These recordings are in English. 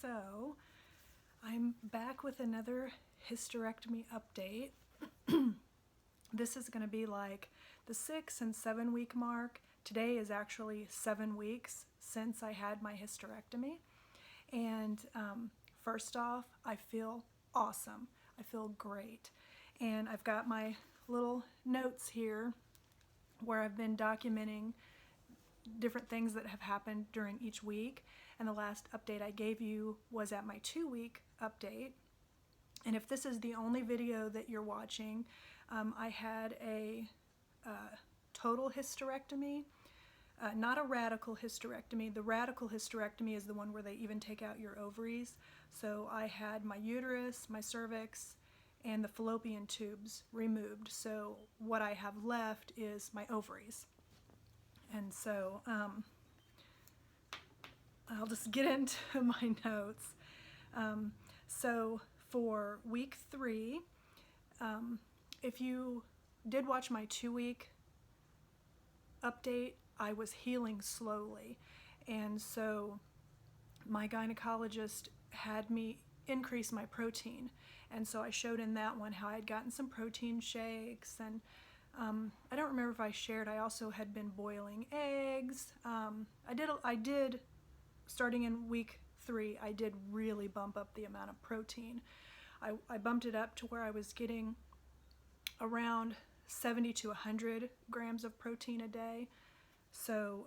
So I'm back with another hysterectomy update. This is going to be like the 6 and 7 week mark. Today is actually 7 weeks since I had my hysterectomy. And first off, I feel awesome. I feel great. And I've got my little notes here where I've been documenting different things that have happened during each week. And the last update I gave you was at my 2-week update. And if this is the only video that you're watching, I had a total hysterectomy, not a radical hysterectomy. The radical hysterectomy is the one where they even take out your ovaries. So I had my uterus, my cervix, and the fallopian tubes removed. So what I have left is my ovaries. And so I'll just get into my notes. So for week 3, if you did watch my 2-week update, I was healing slowly. And so my gynecologist had me increase my protein. And so I showed in that one how I had gotten some protein shakes, and I don't remember if I shared, I also had been boiling eggs. I did, starting in week 3, I did really bump up the amount of protein. I bumped it up to where I was getting around 70 to 100 grams of protein a day. So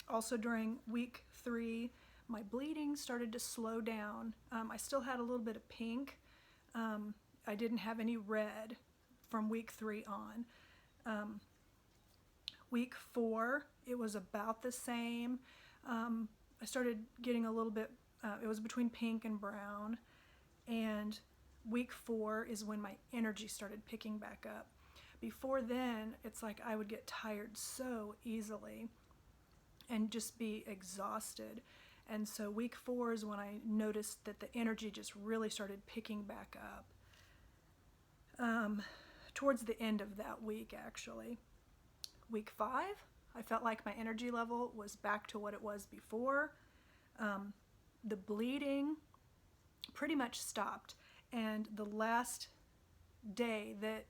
also during week 3, my bleeding started to slow down. I still had a little bit of pink. I didn't have any red from week 3 on. Week 4, it was about the same. I started getting a little bit, it was between pink and brown. And week 4 is when my energy started picking back up. Before then, it's like I would get tired so easily and just be exhausted. And so week 4 is when I noticed that the energy just really started picking back up. Towards the end of that week, actually. Week 5, I felt like my energy level was back to what it was before. The bleeding pretty much stopped. And the last day that,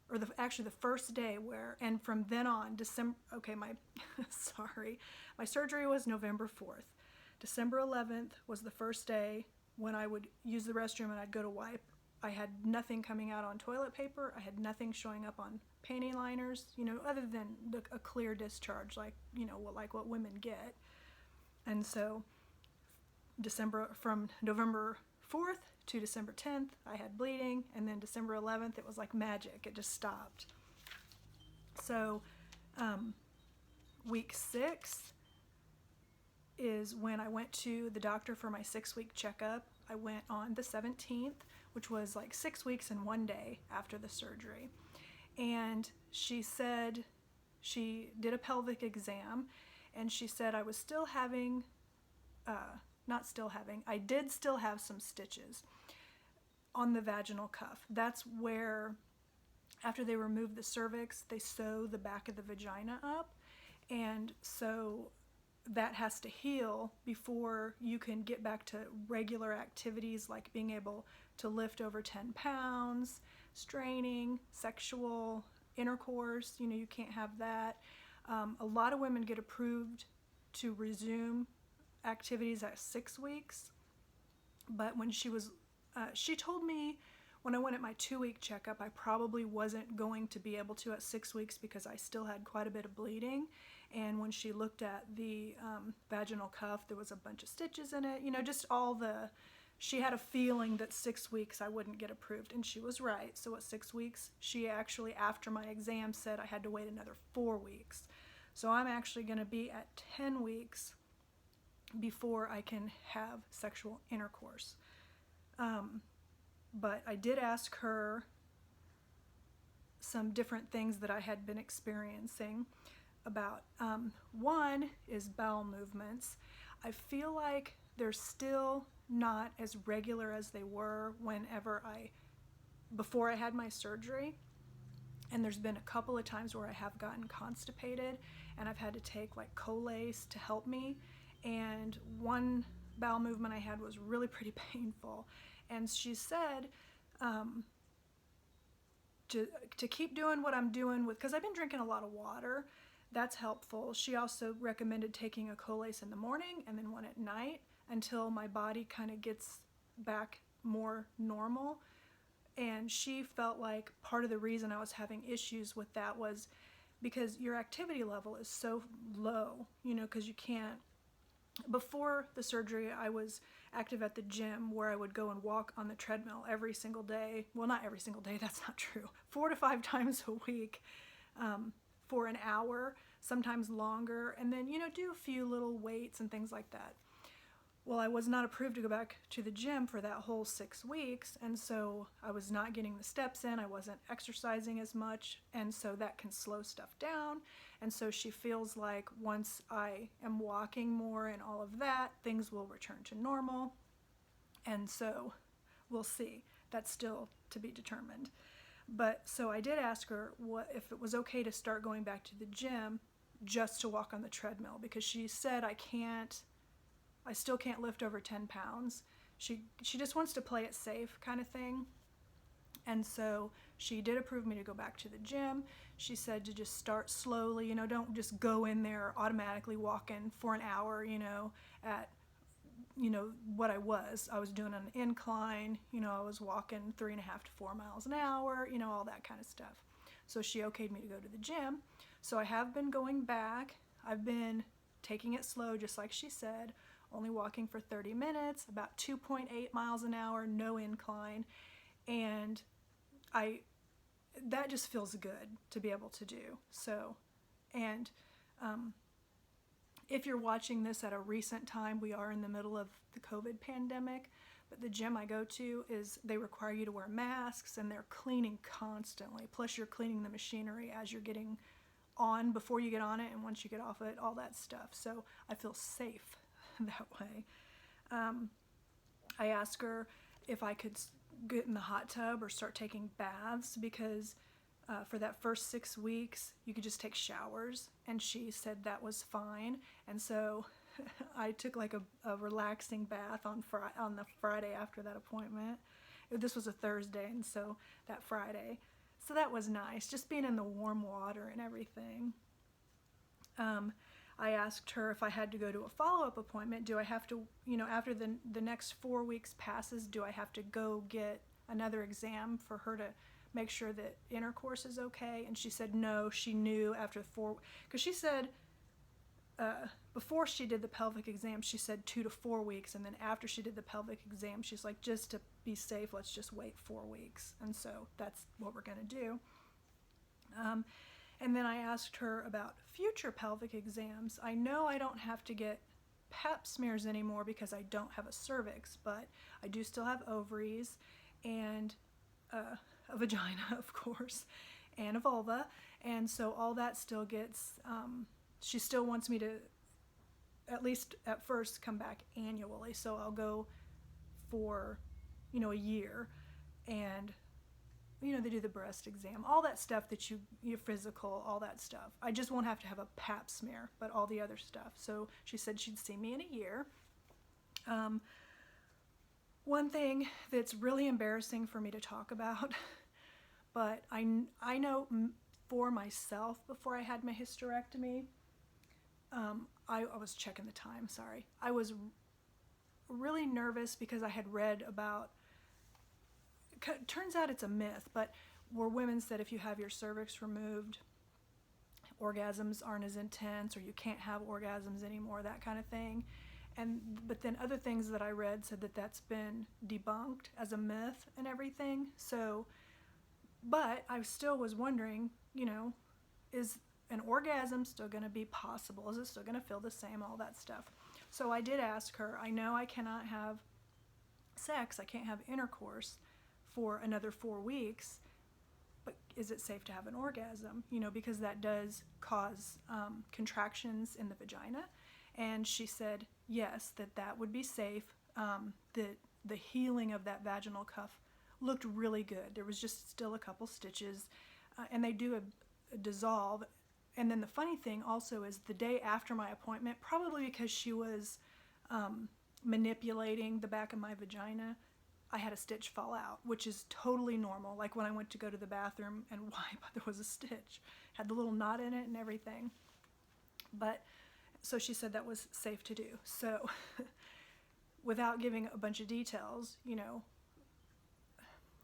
or actually the first day where, and from then on, my surgery was November 4th. December 11th was the first day when I would use the restroom and I'd go to wipe. I had nothing coming out on toilet paper. I had nothing showing up on panty liners, other than a clear discharge, like what women get. And so from November 4th to December 10th, I had bleeding, and then December 11th, it was like magic. It just stopped. So week 6 is when I went to the doctor for my 6-week checkup. I went on the 17th, which was like 6 weeks and 1 day after the surgery. And she said, she did a pelvic exam, and she said I was still having, I did still have some stitches on the vaginal cuff. That's where, after they remove the cervix, they sew the back of the vagina up. And so that has to heal before you can get back to regular activities like being able to lift over 10 pounds, straining, sexual intercourse. You can't have that. A lot of women get approved to resume activities at 6 weeks. But when she told me when I went at my 2-week checkup, I probably wasn't going to be able to at 6 weeks because I still had quite a bit of bleeding. And when she looked at the vaginal cuff, there was a bunch of stitches in it. She had a feeling that 6 weeks I wouldn't get approved, and she was right. So at 6 weeks, she actually, after my exam, said I had to wait another 4 weeks. So I'm actually going to be at 10 weeks before I can have sexual intercourse. But I did ask her some different things that I had been experiencing about. One is bowel movements. I feel like they're still not as regular as they were before I had my surgery. And there's been a couple of times where I have gotten constipated and I've had to take like Colace to help me. And one bowel movement I had was really pretty painful. And she said to keep doing what I'm doing because I've been drinking a lot of water. That's helpful. She also recommended taking a Colace in the morning and then one at night until my body kind of gets back more normal. And she felt like part of the reason I was having issues with that was because your activity level is so low, because you can't. Before the surgery, I was active at the gym where I would go and walk on the treadmill every single day. Well, not every single day, that's not true. 4 to 5 times a week for an hour, sometimes longer, and then, do a few little weights and things like that. Well, I was not approved to go back to the gym for that whole 6 weeks, and so I was not getting the steps in, I wasn't exercising as much, and so that can slow stuff down. And so she feels like once I am walking more and all of that, things will return to normal. And so we'll see. That's still to be determined. But so I did ask her if it was okay to start going back to the gym just to walk on the treadmill, because she said I still can't lift over 10 pounds. She just wants to play it safe kind of thing. And so she did approve me to go back to the gym. She said to just start slowly, don't just go in there automatically walking for an hour, at, what I was doing an incline, I was walking 3.5 to 4 miles an hour, all that kind of stuff. So she okayed me to go to the gym. So I have been going back. I've been taking it slow, just like she said, only walking for 30 minutes, about 2.8 miles an hour, no incline. And that just feels good to be able to do. So, and if you're watching this at a recent time, we are in the middle of the COVID pandemic, but the gym I go to they require you to wear masks, and they're cleaning constantly. Plus you're cleaning the machinery as you're getting on, before you get on it, and once you get off it, all that stuff. So I feel safe that way. I asked her if I could get in the hot tub or start taking baths, because for that first 6 weeks you could just take showers, and she said that was fine. And so I took like a relaxing bath on the Friday after that appointment. This was a Thursday, and so that Friday, so that was nice, just being in the warm water and everything. I asked her if I had to go to a follow-up appointment, do I have to, after the next 4 weeks passes, do I have to go get another exam for her to make sure that intercourse is okay? And she said no, she knew after 4, because she said before she did the pelvic exam, she said 2 to 4 weeks, and then after she did the pelvic exam, she's like, just to be safe, let's just wait 4 weeks. And so that's what we're going to do. And then I asked her about future pelvic exams. I know I don't have to get pap smears anymore because I don't have a cervix, but I do still have ovaries and a vagina, of course, and a vulva. And so all that still gets, she still wants me to, at least at first, come back annually. So I'll go for, a year, and they do the breast exam, all that stuff that your physical, all that stuff. I just won't have to have a pap smear, but all the other stuff. So she said she'd see me in a year. One thing that's really embarrassing for me to talk about, but I know for myself, before I had my hysterectomy, I was checking the time, sorry. I was really nervous because I had read about, turns out it's a myth, but where women said if you have your cervix removed, orgasms aren't as intense, or you can't have orgasms anymore, that kind of thing. But then other things that I read said that that's been debunked as a myth and everything. So, but I still was wondering, is an orgasm still going to be possible? Is it still going to feel the same? All that stuff. So I did ask her, I know I cannot have sex, I can't have intercourse for another 4 weeks, but is it safe to have an orgasm? Because that does cause contractions in the vagina. And she said, yes, that would be safe. The healing of that vaginal cuff looked really good. There was just still a couple stitches, and they do a dissolve. And then the funny thing also is the day after my appointment, probably because she was manipulating the back of my vagina, I had a stitch fall out, which is totally normal. Like when I went to go to the bathroom and wipe, there was a stitch. Had the little knot in it and everything. But, so she said that was safe to do. So, without giving a bunch of details, you know,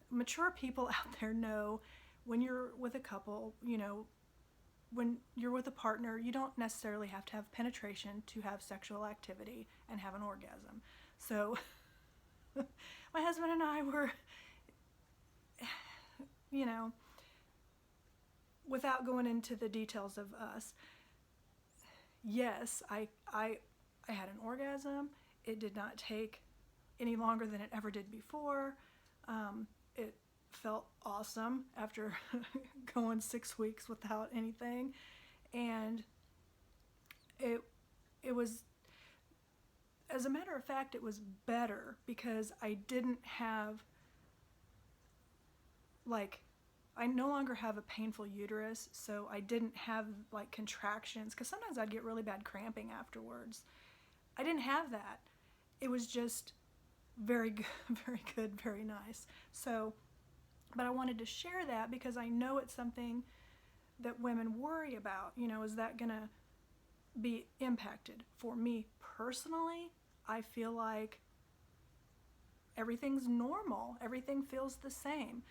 mature people out there know when you're with a couple, you know, when you're with a partner, you don't necessarily have to have penetration to have sexual activity and have an orgasm. So, my husband and I were, you know, without going into the details of us, yes, I had an orgasm. It did not take any longer than it ever did before. It felt awesome after going 6 weeks without anything. And it was, as a matter of fact, it was better because I didn't have, like, I no longer have a painful uterus, so I didn't have like contractions, because sometimes I'd get really bad cramping afterwards. I didn't have that. It was just very good, very good, very nice. So, but I wanted to share that because I know it's something that women worry about. You know, is that gonna be impacted? For me personally, I feel like everything's normal. Everything feels the same.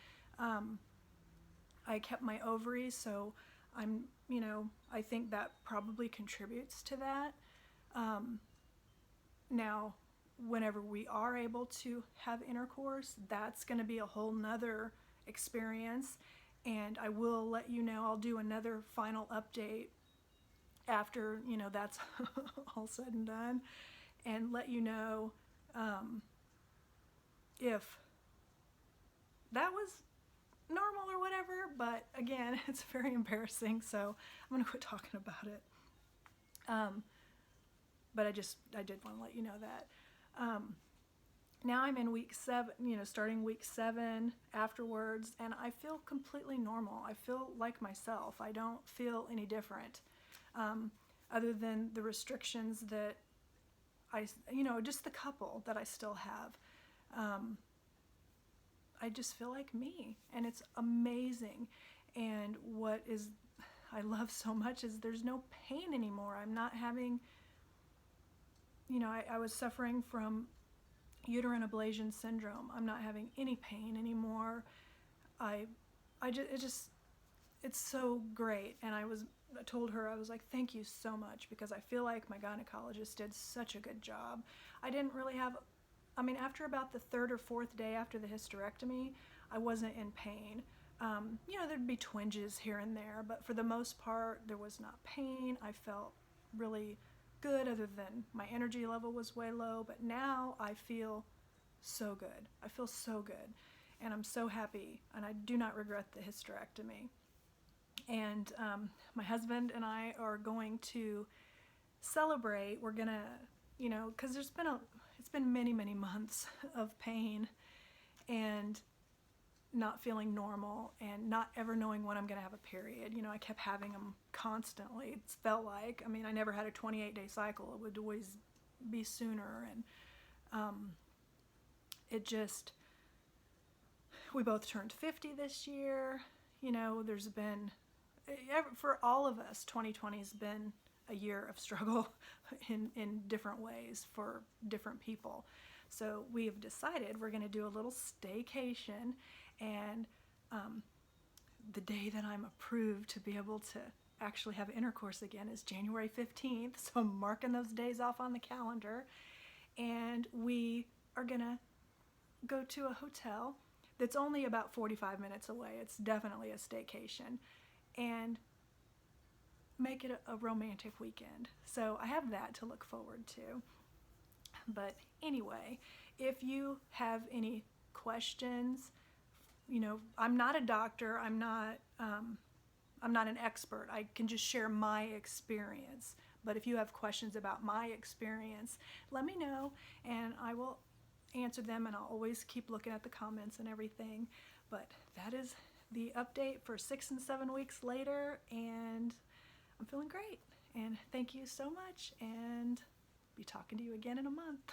I kept my ovaries, so I'm, you know, I think that probably contributes to that. Now, whenever we are able to have intercourse, that's going to be a whole nother experience, and I will let you know. I'll do another final update after, you know, that's all said and done, and let you know if that was normal or whatever. But again, it's very embarrassing, so I'm gonna quit talking about it. But I did want to let you know that. Now I'm in week 7, you know, starting week 7 afterwards, and I feel completely normal. I feel like myself. I don't feel any different, other than the restrictions that you know, just the couple that I still have. I just feel like me, and it's amazing. And what I love so much is there's no pain anymore. I'm not having, you know, I was suffering from uterine ablation syndrome. I'm not having any pain anymore. It's so great. And I told her, I was like, thank you so much, because I feel like my gynecologist did such a good job. I didn't really have, I mean, after about the 3rd or 4th day after the hysterectomy, I wasn't in pain. You know, there'd be twinges here and there, but for the most part, there was not pain. I felt really good, other than my energy level was way low, but now I feel so good. I feel so good, and I'm so happy, and I do not regret the hysterectomy. And my husband and I are going to celebrate. We're gonna, you know, because it's been many, many months of pain and not feeling normal and not ever knowing when I'm going to have a period. You know, I kept having them constantly. It felt like, I mean, I never had a 28-day cycle. It would always be sooner. And we both turned 50 this year. You know, there's been, for all of us, 2020's been a year of struggle in different ways for different people. So we have decided we're going to do a little staycation, and the day that I'm approved to be able to actually have intercourse again is January 15th. So I'm marking those days off on the calendar, and we are going to go to a hotel that's only about 45 minutes away. It's definitely a staycation, and make it a romantic weekend. So I have that to look forward to. But anyway, if you have any questions, you know, I'm not a doctor. I'm not an expert. I can just share my experience. But if you have questions about my experience, let me know, and I will answer them, and I'll always keep looking at the comments and everything. But that is the update for 6 and 7 weeks later, and I'm feeling great. And thank you so much, and be talking to you again in a month.